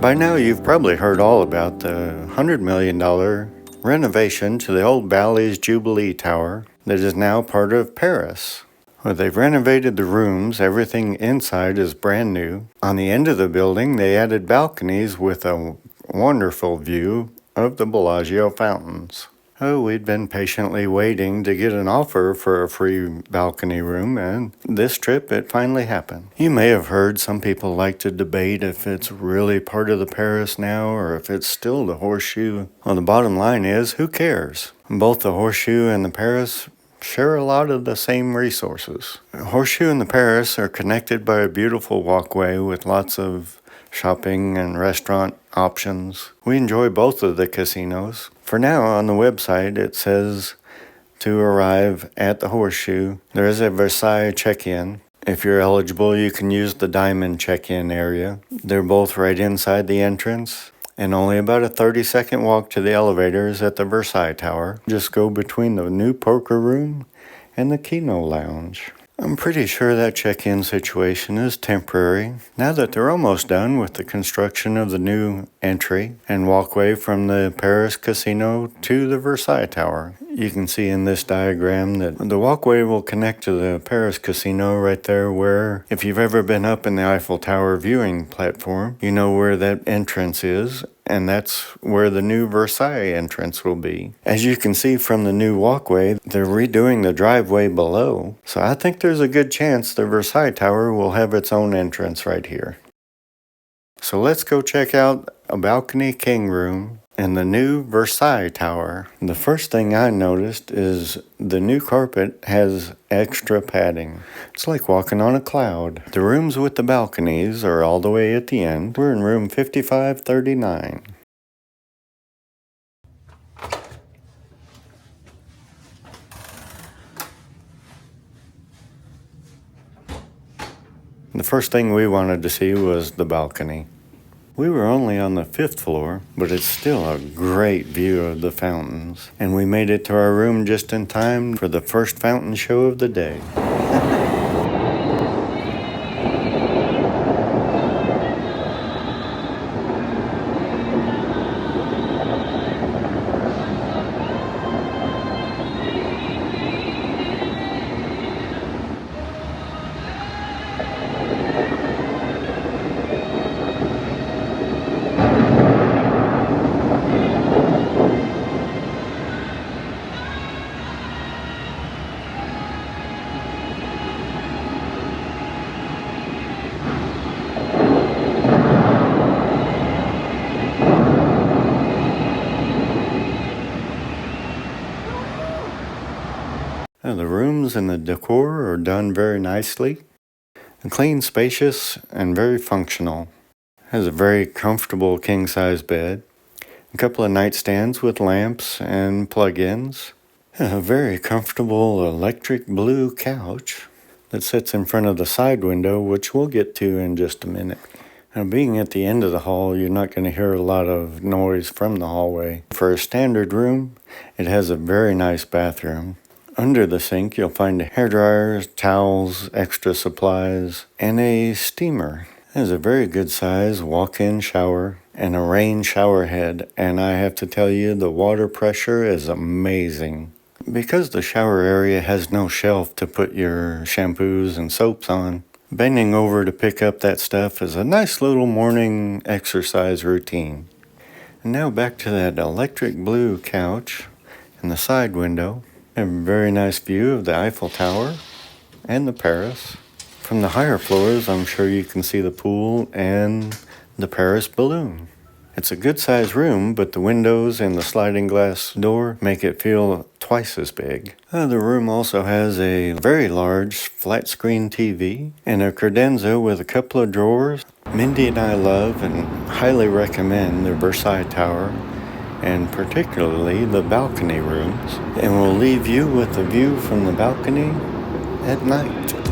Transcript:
By now you've probably heard all about the $100 million renovation to the old Ballys Jubilee Tower that is now part of Paris. Well, they've renovated the rooms, everything inside is brand new. On the end of the building they added balconies with a wonderful view of the Bellagio Fountains. Oh, we'd been patiently waiting to get an offer for a free balcony room, and this trip it finally happened. You may have heard some people like to debate if it's really part of the Paris now or if it's still the Horseshoe. Well, the bottom line is, who cares? Both the Horseshoe and the Paris share a lot of the same resources. The Horseshoe and the Paris are connected by a beautiful walkway with lots of shopping and restaurant options. We enjoy both of the casinos. For now, on the website, it says to arrive at the Horseshoe. There is a Versailles check-in. If you're eligible, you can use the Diamond check-in area. They're both right inside the entrance, and only about a 30-second walk to the elevators at the Versailles Tower. Just go between the new poker room and the Kino Lounge. I'm pretty sure that check-in situation is temporary, now that they're almost done with the construction of the new entry and walkway from the Paris Casino to the Versailles Tower. You can see in this diagram that the walkway will connect to the Paris Casino right there where, if you've ever been up in the Eiffel Tower viewing platform, you know where that entrance is, and that's where the new Versailles entrance will be. As you can see from the new walkway, they're redoing the driveway below, so I think there's a good chance the Versailles Tower will have its own entrance right here. So let's go check out a balcony king room in the new Versailles Tower. The first thing I noticed is the new carpet has extra padding. It's like walking on a cloud. The rooms with the balconies are all the way at the end. We're in room 5539. The first thing we wanted to see was the balcony. We were only on the 5th floor, but it's still a great view of the fountains. And we made it to our room just in time for the first fountain show of the day. The rooms and the decor are done very nicely. Clean, spacious, and very functional. Has a very comfortable king-size bed. A couple of nightstands with lamps and plug-ins. A very comfortable electric blue couch that sits in front of the side window, which we'll get to in just a minute. Now, being at the end of the hall, you're not going to hear a lot of noise from the hallway. For a standard room, it has a very nice bathroom. Under the sink, you'll find hairdryers, towels, extra supplies, and a steamer. It has a very good size walk-in shower and a rain shower head, and I have to tell you, the water pressure is amazing. Because the shower area has no shelf to put your shampoos and soaps on, bending over to pick up that stuff is a nice little morning exercise routine. And now back to that electric blue couch and the side window. A very nice view of the Eiffel Tower and the Paris. From the higher floors, I'm sure you can see the pool and the Paris balloon. It's a good-sized room, but the windows and the sliding glass door make it feel twice as big. The room also has a very large flat-screen TV and a credenza with a couple of drawers. Mindy and I love and highly recommend the Versailles Tower, and particularly the balcony rooms, and we'll leave you with the view from the balcony at night.